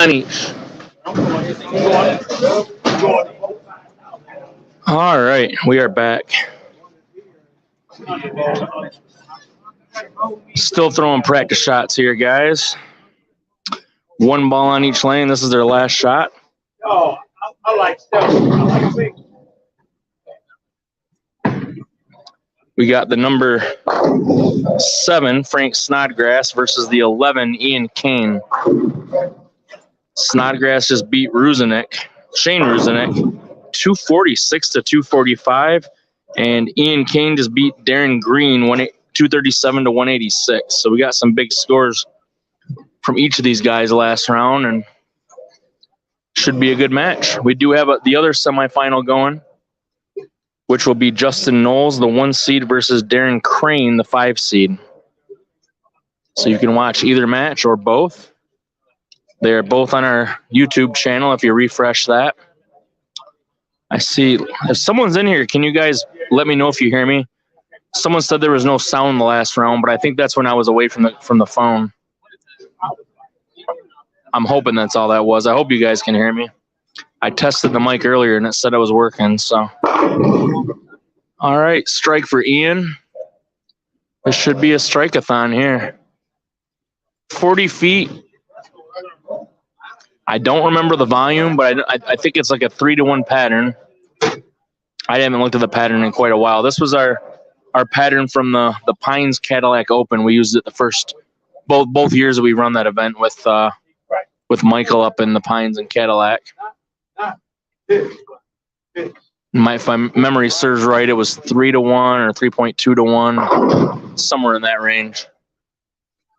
each. All right, we are back. Still throwing practice shots here, guys. One ball on each lane. This is their last shot. We got the number 7, Frank Snodgrass, versus the 11, Ian Kane. Snodgrass just beat Shane Ruzinek, 246 to 245, and Ian Kane just beat Darren Green, 237 to 186. So we got some big scores from each of these guys last round, and should be a good match. We do have the other semifinal going, which will be Justin Knowles, the 1 seed, versus Darren Crane, the 5 seed. So you can watch either match or both. They're both on our YouTube channel if you refresh that. I see if someone's in here, can you guys let me know if you hear me? Someone said there was no sound the last round, but I think that's when I was away from the phone. I'm hoping that's all that was. I hope you guys can hear me. I tested the mic earlier and it said it was working, so. All right, strike for Ian. This should be a strike-a-thon here. 40 feet. I don't remember the volume, but I think it's like a 3-to-1 pattern. I haven't looked at the pattern in quite a while. This was our pattern from the Pines Cadillac Open. We used it the first both years that we run that event with Michael up in the Pines and Cadillac. If my memory serves right, it was 3-to-1 or 3.2-to-1, somewhere in that range.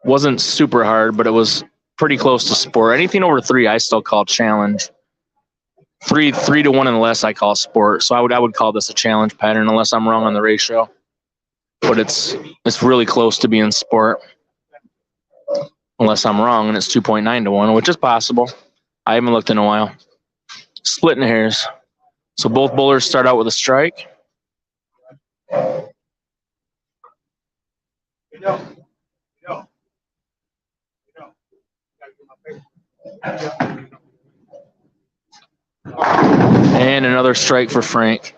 Wasn't super hard, but it was pretty close to sport. Anything over 3, I still call challenge. 3-to-1 and less, I call sport. So I would call this a challenge pattern, unless I'm wrong on the ratio. But it's really close to being sport, unless I'm wrong and it's 2.9-to-1, which is possible. I haven't looked in a while. Splitting hairs. So both bowlers start out with a strike. And another strike for Frank.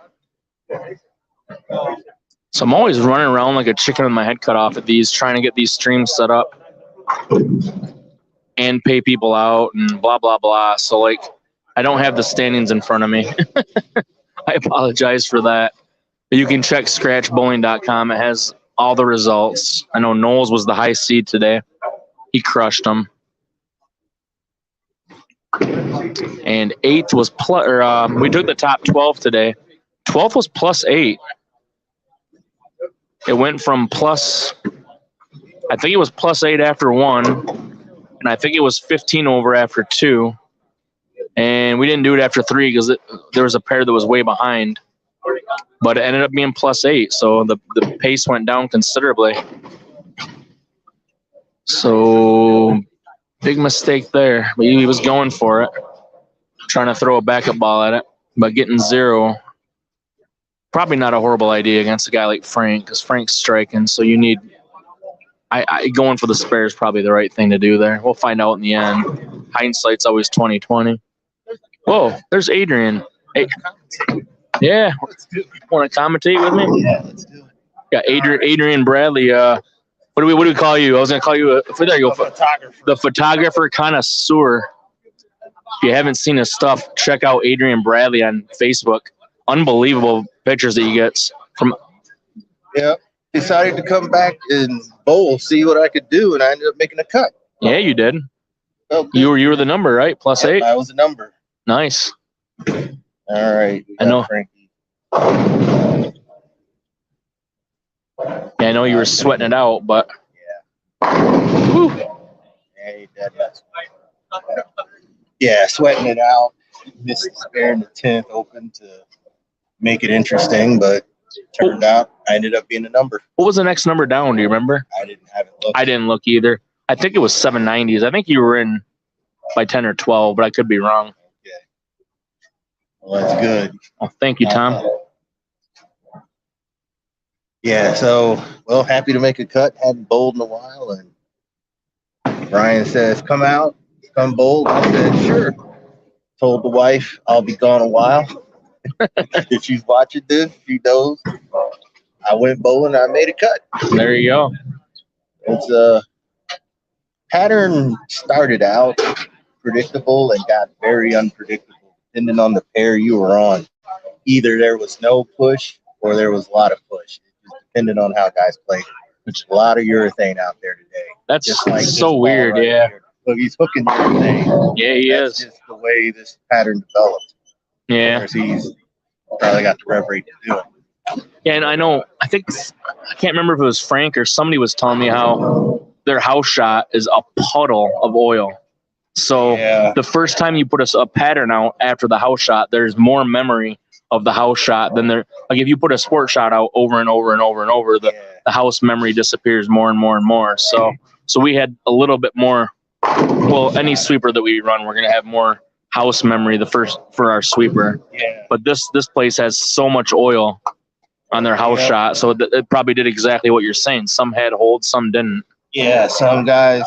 So I'm always running around like a chicken with my head cut off at these, trying to get these streams set up and pay people out and blah, blah, blah. So, like, I don't have the standings in front of me. I apologize for that. But you can check scratchbowling.com. It has all the results. I know Knowles was the high seed today. He crushed them. And 8th was we took the top 12 today. 12th was +8. It went from I think it was +8 after 1, and I think it was 15 over after 2. And we didn't do it after 3 because there was a pair that was way behind. But it ended up being +8, so the pace went down considerably. So big mistake there. But he was going for it, trying to throw a backup ball at it, but getting 0. Probably not a horrible idea against a guy like Frank, because Frank's striking, so you need going for the spare is probably the right thing to do there. We'll find out in the end. Hindsight's always 20/20. Whoa, there's Adrian. Hey, yeah, want to commentate with me? Yeah, let's do it. Got Adrian Bradley. What do we call you? I was gonna call you there you go. The photographer connoisseur. If you haven't seen his stuff, check out Adrian Bradley on Facebook. Unbelievable pictures that he gets from. Yeah, decided to come back and bowl, see what I could do, and I ended up making a cut. Yeah, you did. Oh, you were the number, right? +8. I was the number. Nice. All right. I know. Frankie. Yeah, I know you were sweating it out, but. Yeah. Woo. Yeah, sweating it out. Missed the spare in the 10th open to make it interesting, but turned out I ended up being a number. What was the next number down? Do you remember? I didn't have it looked. I didn't look either. I think it was 790s. I think you were in by 10 or 12, but I could be wrong. Okay. Well, that's good. Well, thank you, Tom. Yeah, so, well, happy to make a cut. Hadn't bowled in a while, and Brian says, come out, come bowl? I said, sure. Told the wife I'll be gone a while. If she's watching this, she knows. I went bowling. I made a cut. There you go. It's a pattern started out predictable and got very unpredictable, depending on the pair you were on. Either there was no push or there was a lot of push. It just depended on how guys played. There's a lot of urethane out there today. That's just like so weird, right yeah. here. Look, he's hooking urethane. Yeah, he That's is. just the way this pattern developed. Yeah. Whereas he's probably got the rev rate to do it. Yeah, and I think, I can't remember if it was Frank or somebody was telling me how their house shot is a puddle of oil. So Yeah. the first time you put a pattern out after the house shot, there's more memory of the house shot than there. Like if you put a sport shot out over and over and over and over, the house memory disappears more and more and more. So we had a little bit more. Well, any sweeper that we run, we're gonna have more house memory for our sweeper. Yeah. But this place has so much oil on their house shot, so it probably did exactly what you're saying. Some had holds, some didn't. Yeah, some guys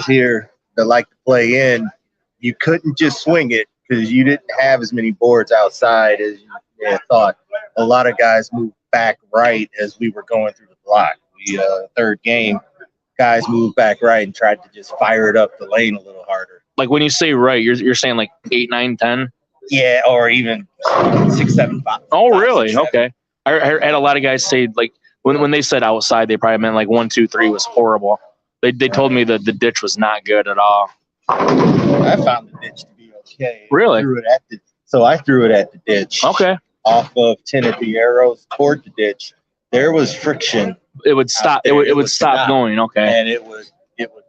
here that like to play in, you couldn't just swing it because you didn't have as many boards outside as you thought. A lot of guys moved back right as we were going through the block. Third game, guys moved back right and tried to just fire it up the lane a little harder. Like when you say right, you're saying like 8, 9, 10? Yeah, or even 6, 7, 5. Oh, really? 6, okay. I had a lot of guys say, like, when they said outside, they probably meant like 1, 2, 3 was horrible. They told me that the ditch was not good at all. I found the ditch to be okay. Really? I threw it at the ditch. Okay. Off of 10 at the arrows toward the ditch. There was friction. It would stop. It would stop going. Okay. And it would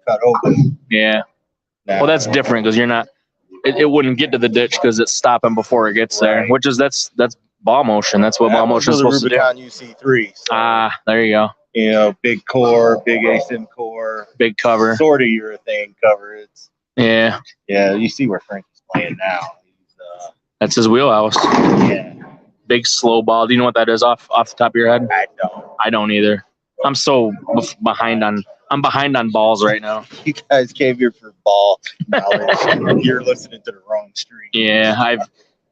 cut open. Yeah. Well, that's different because you're not. It wouldn't get to the ditch because it's stopping before it gets there. Which is that's ball motion. That's what ball motion is supposed to do. UC3. So, there you go. You know, big core, big ASIM core, big cover, sort of urethane cover. Yeah. You see where Frank is playing now. That's his wheelhouse. Yeah. Big slow ball. Do you know what that is off the top of your head? I don't. I don't either. I'm so behind on balls right now. You guys came here for ball knowledge. You're listening to the wrong stream. Yeah,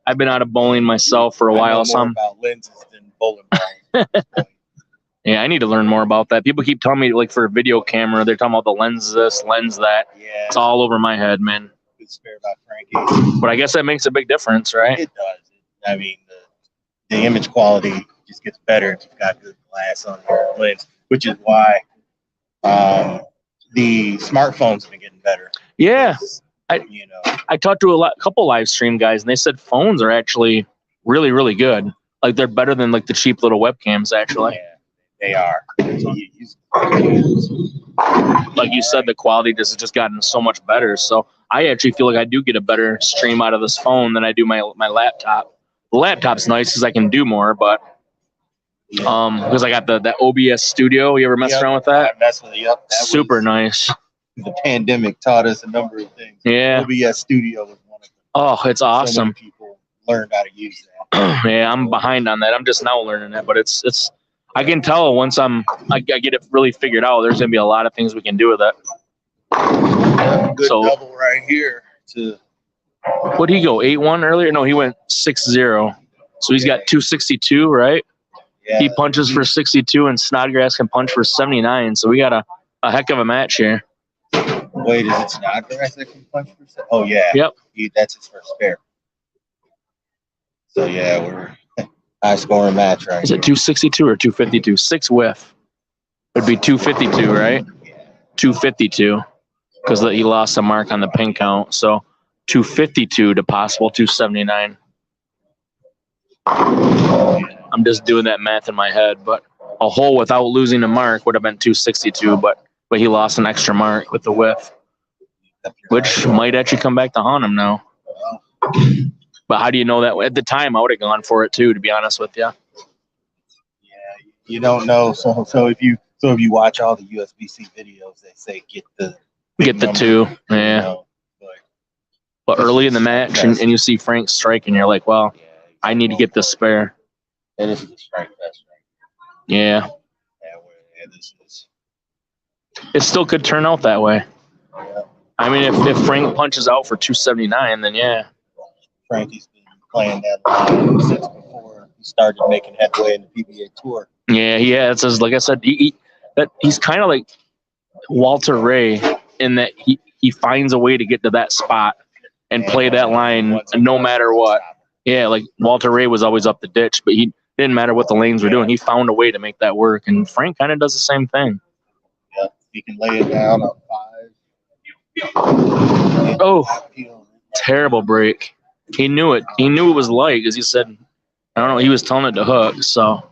I've been out of bowling myself for a while. I know more about lenses than bowling balls. Yeah, I need to learn more about that. People keep telling me, like, for a video camera, they're talking about the lens this, lens that. Yeah. It's all over my head, man. Good spare about Frankie. But I guess that makes a big difference, right? It does. I mean, the image quality just gets better if you've got good glass on your lens, which is why the smartphones have been getting better. Yeah. I talked to a couple live stream guys, and they said phones are actually really, really good. Like, they're better than, like, the cheap little webcams, actually. Yeah, they are. Like you said, the quality has just gotten so much better. So I actually feel like I do get a better stream out of this phone than I do my laptop. The laptop's nice because I can do more, but because I got that OBS Studio. You ever messed around with that? I messed with it. Yep. Super nice. The pandemic taught us a number of things. Yeah. OBS Studio was one of them. Oh, it's awesome. So many people learned how to use that. Yeah, I'm behind on that. I'm just now learning it, but it's. I can tell once I get it really figured out, there's gonna be a lot of things we can do with it. Good double right here. What did he go 8-1 earlier? No, he went 6-0. So he's got 262, right? Yeah. He punches for 62, and Snodgrass can punch for 79. So we got a heck of a match here. Wait, is it Snodgrass that can punch for? Oh yeah. Yep. That's his first spare. So yeah, we're high scoring match right. Is it 262 or 252? 6 whiff. It would be 252, right? Yeah. 252, because he lost a mark on the pin count. So 252 to possible 279. I'm just doing that math in my head, but a hole without losing a mark would have been 262, but he lost an extra mark with the whiff, which might actually come back to haunt him now. But how do you know that? At the time, I would have gone for it too, to be honest with you. Yeah, you don't know. So if you watch all the USB-C videos, they say get the 2. Yeah. But early in the match, and you see Frank strike, and you're like, well, I need to get this spare. And this is the strike fest, right? Yeah. This is. It still could turn out that way. Yeah. I mean, if Frank punches out for 279, then yeah. Frankie's been playing that line since before he started making headway in the PBA Tour. Yeah, it's as like I said, he's kind of like Walter Ray in that he finds a way to get to that spot and play that line no matter what. Yeah, like Walter Ray was always up the ditch, but he didn't matter what the lanes were doing. He found a way to make that work, and Frank kind of does the same thing. Yeah, he can lay it down on 5. Oh, terrible break. He knew it. He knew it was light because he said, I don't know, he was telling it to hook. So,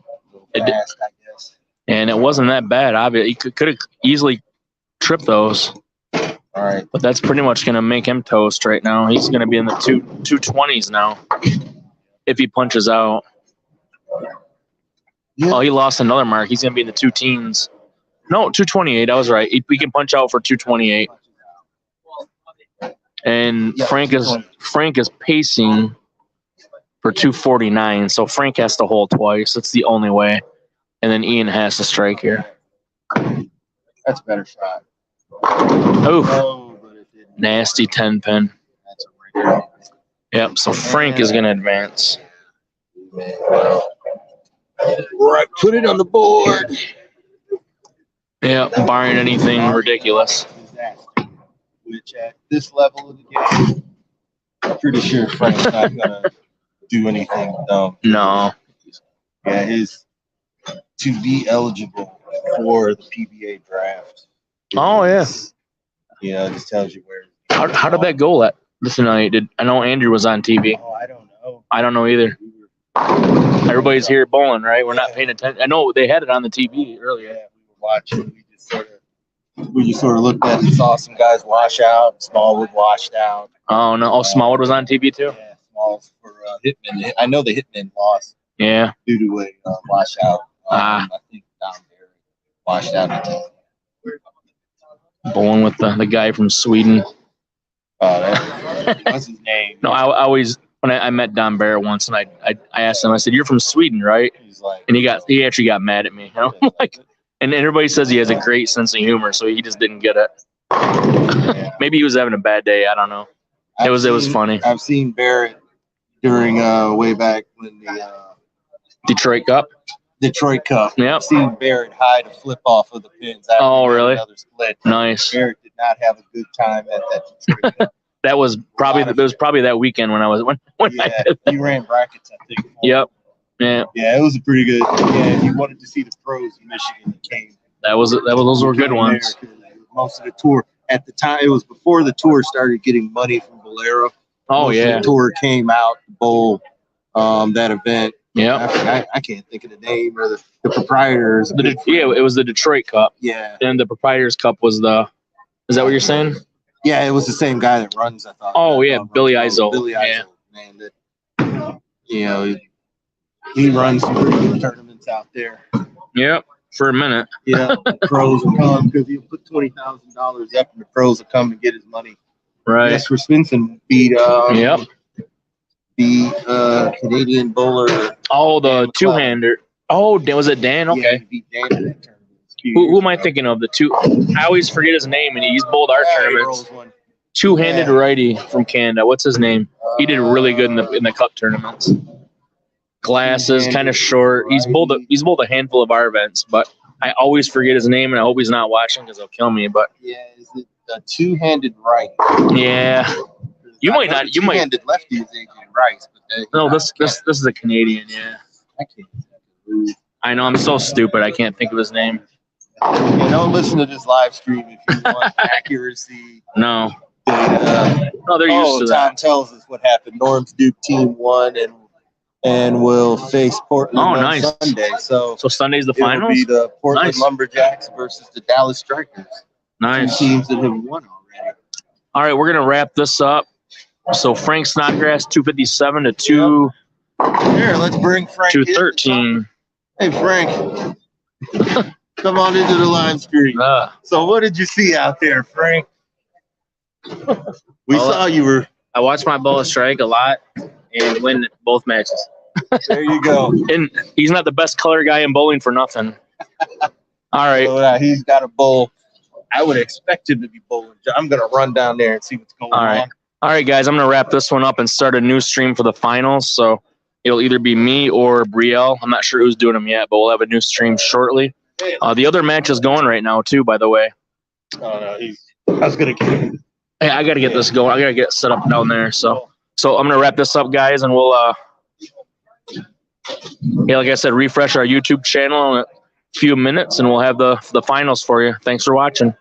fast, I guess. And it wasn't that bad. Obviously, he could have easily tripped those. All right. But that's pretty much going to make him toast right now. He's going to be in the 220s now if he punches out. Yeah. Oh, he lost another mark. He's going to be in the 2 teens. No, 228. I was right. He can punch out for 228. And Frank is pacing for 249. So Frank has to hold twice. That's the only way. And then Ian has to strike here. That's a better shot. Oh, nasty 10 pin. That's a regular. Yep, so Frank is going to advance. Right, put it on the board. Yeah, barring anything ridiculous. Which at this level of the game, I'm pretty sure Frank's not going to do anything dumb. No. Yeah, to be eligible for the PBA draft. Oh, yeah. Yeah, it just tells you where. How did that go tonight? I know Andrew was on TV. Oh, I don't know. I don't know either. Everybody's here bowling, right? We're not paying attention. I know they had it on the TV earlier. Yeah, we were watching. We just sort of looked at and saw some guys wash out. Smallwood washed out. Oh, no. Oh, Smallwood was on TV too? Yeah, Smalls for Hitman. I know the Hitman lost. Yeah. Due to a washout. I think Don Barry washed out. Bowling with the guy from Sweden. What's his name? No, I always when I met Don Barry once, and I asked him, I said, "You're from Sweden, right?" He's like, and he actually got mad at me. I'm like, and everybody says he has a great sense of humor, so he just didn't get it. Yeah. Maybe he was having a bad day. I don't know. It was funny. I've seen Barrett during way back when the Detroit Cup. Yeah, I've seen Barrett hide a flip off of the pins. Really? Another split. Nice. Barrett did not have a good time at that Detroit Cup. That was probably that weekend when I did that. You ran brackets, I think. Yep. Yeah. Yeah, it was a pretty good. Yeah, if you wanted to see the pros in Michigan, that came. Those were good ones. Most of the tour at the time, it was before the tour started getting money from Valero. Oh yeah. The tour came out to bowl that event. Yeah. I can't think of the name or the proprietors. It was the Detroit Cup. Yeah. And the Proprietors Cup was the. Is that what you're saying? Yeah, it was the same guy that runs. I thought. Oh yeah, Billy Izzo. Billy Izzo, man. That he runs some pretty good tournaments out there. Yep, for a minute. Yeah, the pros will come because he'll put $20,000 up, and the pros will come and get his money. Right. Jesper Svensson beat the Canadian bowler. Oh, the two-hander. Oh, was it Dan? Okay. Yeah, he beat Dan in that tournament. Who am I thinking of? The two. I always forget his name, and he's bowled our tournaments. Two-handed righty from Canada. What's his name? He did really good in the cup tournaments. Glasses, kind of short. He's bowled a handful of our events, but I always forget his name, and I hope he's not watching because he'll kill me. But yeah, is it a two-handed right? Yeah, you might not. You might. Two-handed lefty is Adrian Rice, but no, this is a Canadian. Yeah, I can't. I know. I'm so stupid. I can't think of his name. Yeah, don't listen to this live stream if you want accuracy. No. No, they're used to that. Tom tells us what happened. Norm's Duke team won and will face Portland on Sunday. So Sunday's the finals? It'll be the Portland Lumberjacks versus the Dallas Strikers. Nice. Two teams that have won already. All right, we're going to wrap this up. So Frank Snodgrass, 257 to 2. Here, let's bring Frank 213. Hey, Frank. Come on into the live stream. So what did you see out there, Frank? We saw you were. I watched my bowl strike a lot and win both matches. There you go. And he's not the best color guy in bowling for nothing. All right. So, he's got a bowl I would expect him to be bowling. I'm going to run down there and see what's going All right. on. All right, guys, I'm going to wrap this one up and start a new stream for the finals. So it'll either be me or Brielle. I'm not sure who's doing them yet, but we'll have a new stream shortly. The other match is going right now, too, by the way. Oh, no, I was going to get him. Hey, I got to get this going. I got to get set up down there. So I'm going to wrap this up, guys, and we'll, like I said, refresh our YouTube channel in a few minutes, and we'll have the finals for you. Thanks for watching.